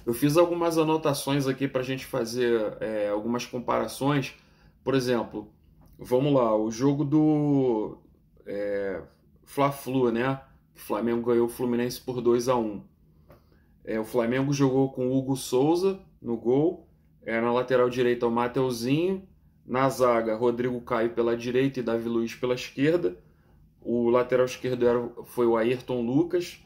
Eu fiz algumas anotações aqui para a gente fazer algumas comparações. Por exemplo, vamos lá, o jogo do Fla-Flu, né? O Flamengo ganhou o Fluminense por 2-1. O Flamengo jogou com o Hugo Souza no gol, na lateral direita o Mateuzinho, na zaga Rodrigo Caio pela direita e Davi Luiz pela esquerda. O lateral esquerdo foi o Ayrton Lucas.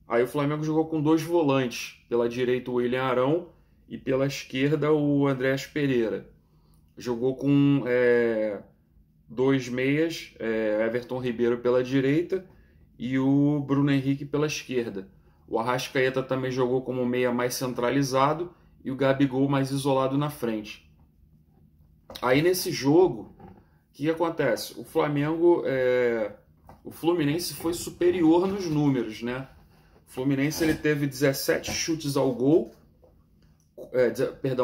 Aí o Flamengo jogou com dois volantes, pela direita o William Arão e pela esquerda o Andréas Pereira. Jogou com dois meias, Everton Ribeiro pela direita e o Bruno Henrique pela esquerda. O Arrascaeta também jogou como meia mais centralizado e o Gabigol mais isolado na frente. Aí nesse jogo, o que acontece? O Fluminense foi superior nos números, né? O Fluminense ele teve 17 chutes ao gol,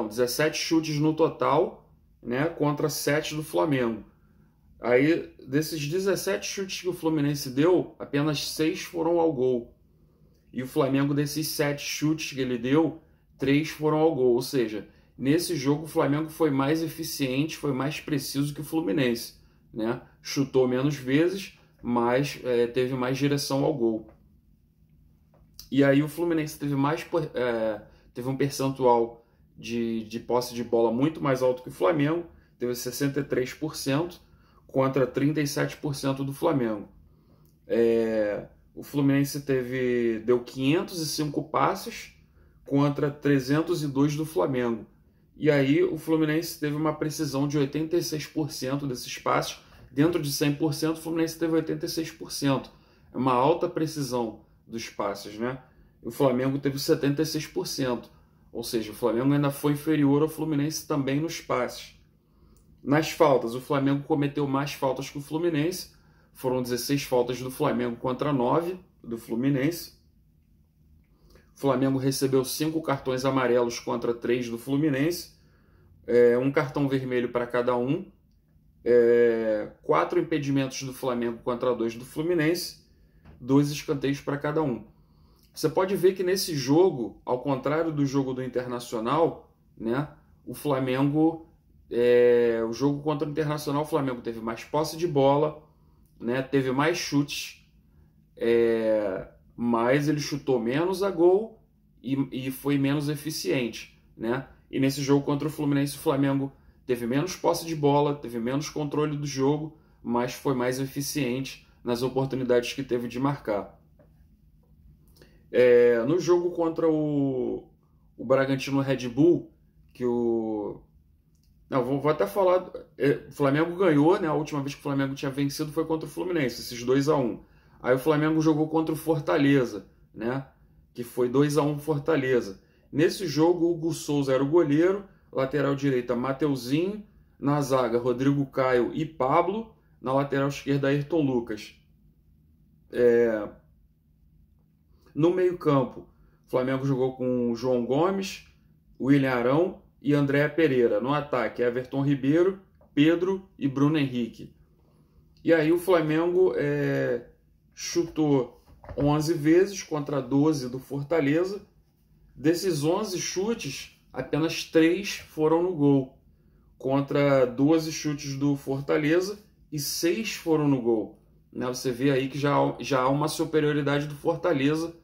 17 chutes no total, né, contra 7 do Flamengo. Aí, desses 17 chutes que o Fluminense deu, apenas 6 foram ao gol. E o Flamengo, desses 7 chutes que ele deu, 3 foram ao gol. Ou seja, nesse jogo o Flamengo foi mais eficiente, foi mais preciso que o Fluminense, né? Chutou menos vezes, mas teve mais direção ao gol. E aí o Fluminense teve um percentual de posse de bola muito mais alto que o Flamengo, teve 63% contra 37% do Flamengo. O Fluminense deu 505 passes contra 302 do Flamengo. E aí o Fluminense teve uma precisão de 86% desses passes. Dentro de 100%, o Fluminense teve 86%. É uma alta precisão dos passes, né? O Flamengo teve 76%. Ou seja, o Flamengo ainda foi inferior ao Fluminense também nos passes. Nas faltas, o Flamengo cometeu mais faltas que o Fluminense. Foram 16 faltas do Flamengo contra 9 do Fluminense. O Flamengo recebeu 5 cartões amarelos contra 3 do Fluminense. Um cartão vermelho para cada um. 4 impedimentos do Flamengo contra 2 do Fluminense. 2 escanteios para cada um. Você pode ver que nesse jogo, ao contrário do jogo do Internacional, né, o Flamengo... o jogo contra o Internacional, o Flamengo teve mais posse de bola, né, teve mais chutes, mas ele chutou menos a gol e foi menos eficiente, né? E nesse jogo contra o Fluminense, o Flamengo teve menos posse de bola, teve menos controle do jogo, mas foi mais eficiente nas oportunidades que teve de marcar. No jogo contra o Bragantino Red Bull, que o... Não, vou até falar. O Flamengo ganhou, né? A última vez que o Flamengo tinha vencido foi contra o Fluminense, esses 2-1. Aí o Flamengo jogou contra o Fortaleza, né? Que foi 2-1 Fortaleza. Nesse jogo, o Hugo Souza era o goleiro, lateral direita Mateuzinho, na zaga Rodrigo Caio e Pablo, na lateral esquerda Ayrton Lucas. No meio-campo, o Flamengo jogou com o João Gomes, William Arão e André Pereira. No ataque, Everton Ribeiro, Pedro e Bruno Henrique. E aí o Flamengo chutou 11 vezes contra 12 do Fortaleza. Desses 11 chutes, apenas 3 foram no gol, contra 12 chutes do Fortaleza e 6 foram no gol. Né? Você vê aí que já há uma superioridade do Fortaleza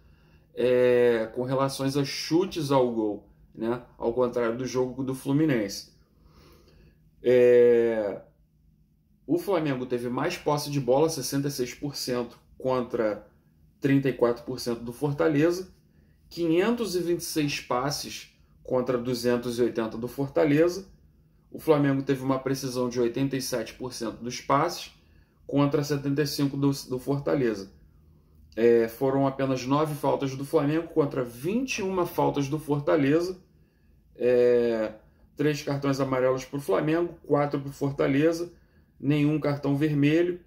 com relação a chutes ao gol, né? Ao contrário do jogo do Fluminense. O Flamengo teve mais posse de bola, 66% contra 34% do Fortaleza, 526 passes contra 280 do Fortaleza. O Flamengo teve uma precisão de 87% dos passes contra 75% do Fortaleza. Foram apenas 9 faltas do Flamengo contra 21 faltas do Fortaleza. 3 cartões amarelos para o Flamengo, 4 para o Fortaleza, nenhum cartão vermelho,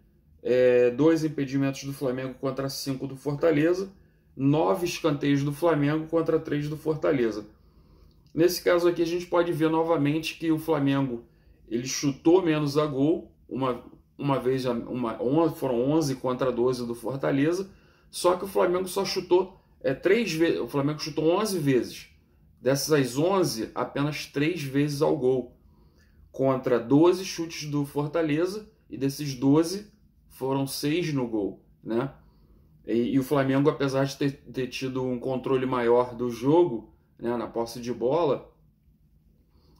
2 impedimentos do Flamengo contra 5 do Fortaleza, 9 escanteios do Flamengo contra 3 do Fortaleza. Nesse caso aqui a gente pode ver novamente que o Flamengo ele chutou menos a gol, foram 11 contra 12 do Fortaleza, só que o Flamengo só chutou três vezes, o Flamengo chutou 11 vezes. Dessas 11, apenas 3 vezes ao gol, contra 12 chutes do Fortaleza, e desses 12 foram 6 no gol, né? E o Flamengo, apesar de ter tido um controle maior do jogo, né, na posse de bola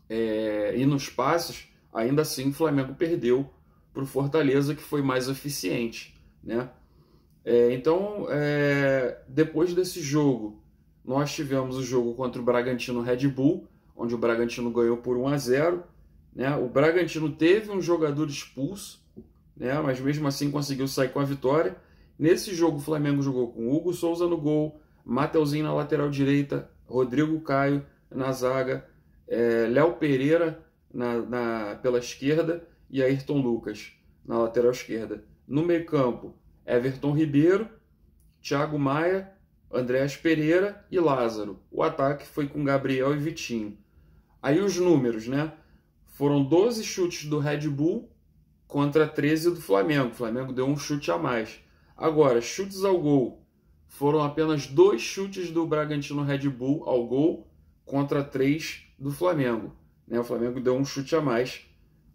e nos passes, ainda assim o Flamengo perdeu para o Fortaleza, que foi mais eficiente, né? Então, depois desse jogo, nós tivemos o jogo contra o Bragantino Red Bull, onde o Bragantino ganhou por 1-0. Né? O Bragantino teve um jogador expulso, né? Mas mesmo assim conseguiu sair com a vitória. Nesse jogo, o Flamengo jogou com Hugo Souza no gol, Mateuzinho na lateral direita, Rodrigo Caio na zaga, Léo Pereira pela esquerda e Ayrton Lucas na lateral esquerda. No meio-campo, Everton Ribeiro, Thiago Maia, Andréas Pereira e Lázaro. O ataque foi com Gabriel e Vitinho. Aí os números, né? Foram 12 chutes do Red Bull contra 13 do Flamengo. O Flamengo deu um chute a mais. Agora, chutes ao gol. Foram apenas 2 chutes do Bragantino Red Bull ao gol contra 3 do Flamengo. Né? O Flamengo deu um chute a mais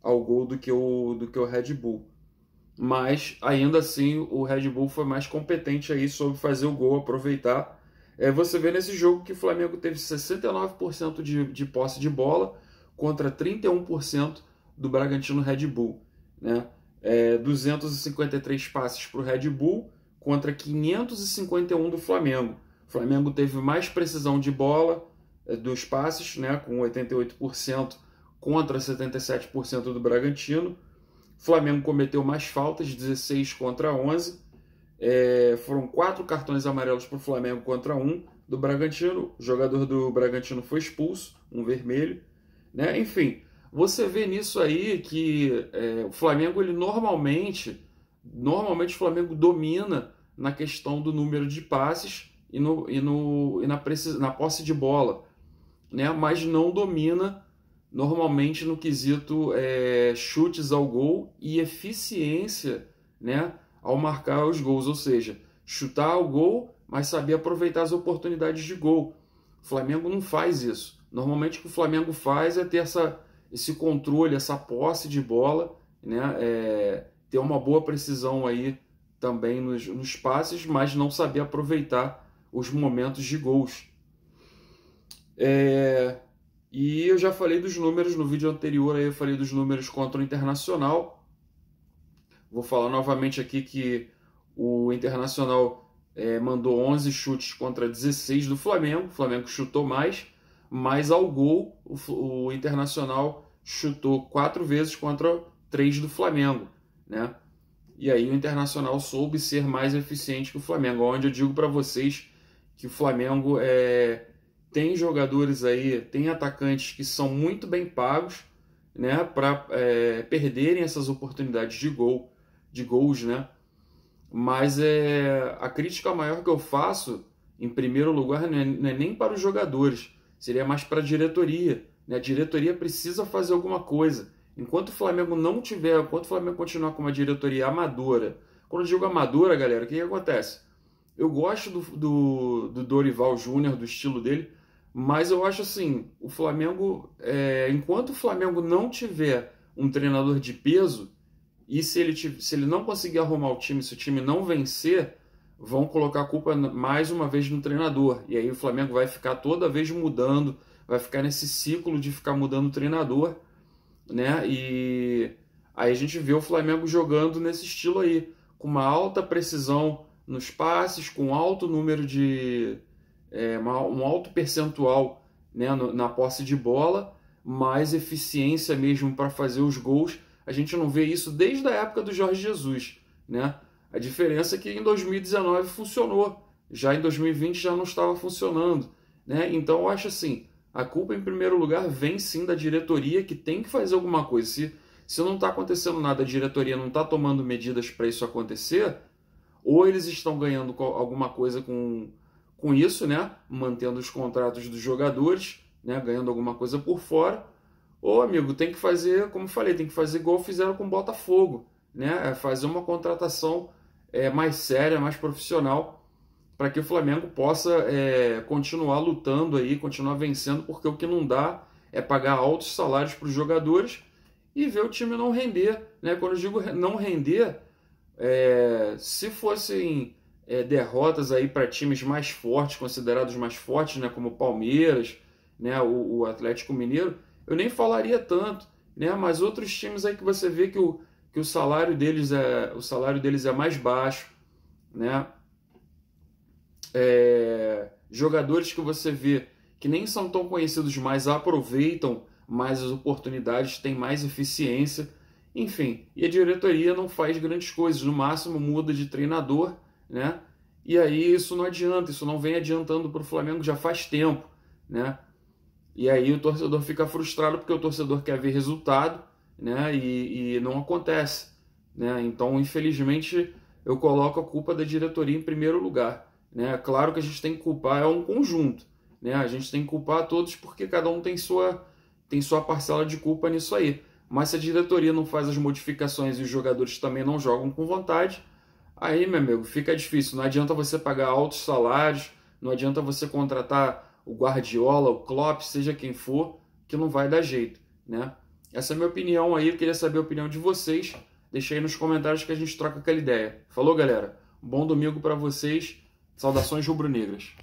ao gol do que o Red Bull. Mas, ainda assim, o Red Bull foi mais competente aí sobre fazer o gol, aproveitar. Você vê nesse jogo que o Flamengo teve 69% de posse de bola contra 31% do Bragantino Red Bull. Né? 253 passes para o Red Bull contra 551 do Flamengo. O Flamengo teve mais precisão de bola dos passes, né? Com 88% contra 77% do Bragantino. O Flamengo cometeu mais faltas, 16 contra 11. Foram 4 cartões amarelos para o Flamengo contra 1 do Bragantino. O jogador do Bragantino foi expulso, um vermelho. Né? Enfim, você vê nisso aí que o Flamengo, ele normalmente o Flamengo domina na questão do número de passes e na posse de bola, né? Mas não domina normalmente no quesito chutes ao gol e eficiência, né, ao marcar os gols, ou seja, chutar ao gol, mas saber aproveitar as oportunidades de gol. O Flamengo não faz isso. Normalmente o que o Flamengo faz é ter esse controle, essa posse de bola, né, ter uma boa precisão aí também nos passes, mas não saber aproveitar os momentos de gols. E eu já falei dos números no vídeo anterior, aí eu falei dos números contra o Internacional. Vou falar novamente aqui que o Internacional mandou 11 chutes contra 16 do Flamengo. O Flamengo chutou mais, mas ao gol o Internacional chutou 4 vezes contra 3 do Flamengo, né? E aí o Internacional soube ser mais eficiente que o Flamengo, onde eu digo para vocês que o Flamengo tem jogadores aí, tem atacantes que são muito bem pagos, né, para perderem essas oportunidades de gols, né? Mas a crítica maior que eu faço, em primeiro lugar, não é nem para os jogadores, seria mais para a diretoria, né? A diretoria precisa fazer alguma coisa. Enquanto o Flamengo continuar com uma diretoria amadora, quando eu digo amadora, galera, o que acontece? Eu gosto do Dorival Júnior, do estilo dele, mas eu acho assim, o Flamengo, enquanto o Flamengo não tiver um treinador de peso, e se ele não conseguir arrumar o time, se o time não vencer, vão colocar a culpa mais uma vez no treinador. E aí o Flamengo vai ficar toda vez mudando, vai ficar nesse ciclo de ficar mudando o treinador, né? E aí a gente vê o Flamengo jogando nesse estilo aí, com uma alta precisão nos passes, com alto número um alto percentual, né, na posse de bola, mais eficiência mesmo para fazer os gols. A gente não vê isso desde a época do Jorge Jesus, né? A diferença é que em 2019 funcionou, já em 2020 já não estava funcionando, né? Então eu acho assim, a culpa em primeiro lugar vem sim da diretoria, que tem que fazer alguma coisa. Se não está acontecendo nada, a diretoria não está tomando medidas para isso acontecer, ou eles estão ganhando alguma coisa com isso, né? Mantendo os contratos dos jogadores, né? Ganhando alguma coisa por fora. Ou, amigo, tem que fazer, como eu falei, tem que fazer igual fizeram com o Botafogo, né? Fazer uma contratação mais séria, mais profissional, para que o Flamengo possa continuar lutando aí, continuar vencendo, porque o que não dá é pagar altos salários para os jogadores e ver o time não render, né? Quando eu digo não render, se fossem derrotas aí para times mais fortes, considerados mais fortes, né, como o Palmeiras, né, o Atlético Mineiro, eu nem falaria tanto, né? Mas outros times aí que você vê que o salário deles é mais baixo, né? Jogadores que você vê que nem são tão conhecidos, mas aproveitam mais as oportunidades, têm mais eficiência, enfim. E a diretoria não faz grandes coisas, no máximo muda de treinador, né? E aí isso não adianta, isso não vem adiantando para o Flamengo já faz tempo, né? E aí o torcedor fica frustrado porque o torcedor quer ver resultado, né? E não acontece, né? Então, infelizmente, eu coloco a culpa da diretoria em primeiro lugar, né? Claro que a gente tem que culpar, é um conjunto, né? A gente tem que culpar todos porque cada um tem sua parcela de culpa nisso aí. Mas se a diretoria não faz as modificações e os jogadores também não jogam com vontade, aí, meu amigo, fica difícil. Não adianta você pagar altos salários, não adianta você contratar o Guardiola, o Klopp, seja quem for, que não vai dar jeito, né? Essa é a minha opinião aí, eu queria saber a opinião de vocês. Deixa aí nos comentários que a gente troca aquela ideia. Falou, galera? Bom domingo para vocês. Saudações rubro-negras.